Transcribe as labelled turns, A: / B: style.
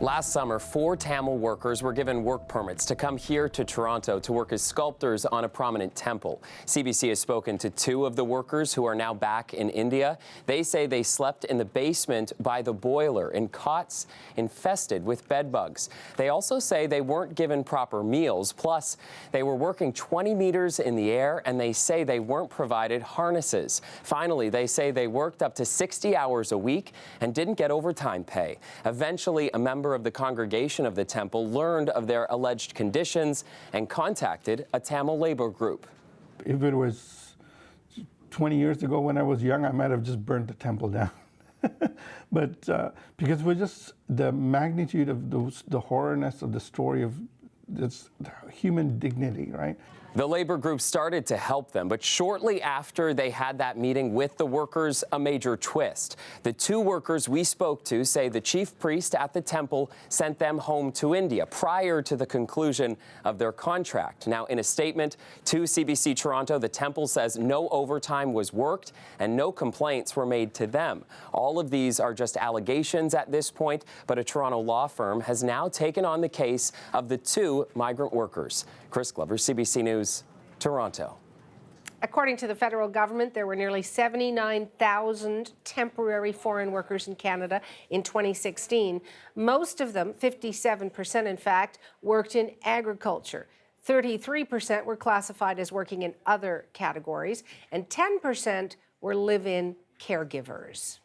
A: Last summer, 4 Tamil workers were given work permits to come here to Toronto to work as sculptors on a prominent temple. CBC has spoken to 2 of the workers who are now back in India. They say they slept in the basement by the boiler in cots infested with bed bugs. They also say they weren't given proper meals. Plus, they were working 20 meters in the air, and they say they weren't provided harnesses. Finally, they say they worked up to 60 hours a week and didn't get overtime pay. Eventually, a member of the congregation of the temple learned of their alleged conditions and contacted a Tamil labor group.
B: If it was 20 years ago when I was young, I might have just burnt the temple down. But because we're just the magnitude of the horrorness of the story of this human dignity, right?
A: The labor group started to help them, but shortly after they had that meeting with the workers, a major twist. The 2 workers we spoke to say the chief priest at the temple sent them home to India prior to the conclusion of their contract. Now, in a statement to CBC Toronto, the temple says no overtime was worked and no complaints were made to them. All of these are just allegations at this point, but a Toronto law firm has now taken on the case of the 2 migrant workers. Chris Glover, CBC News, Toronto.
C: According to the federal government, there were nearly 79,000 temporary foreign workers in Canada in 2016. Most of them, 57% in fact, worked in agriculture. 33% were classified as working in other categories, and 10% were live-in caregivers.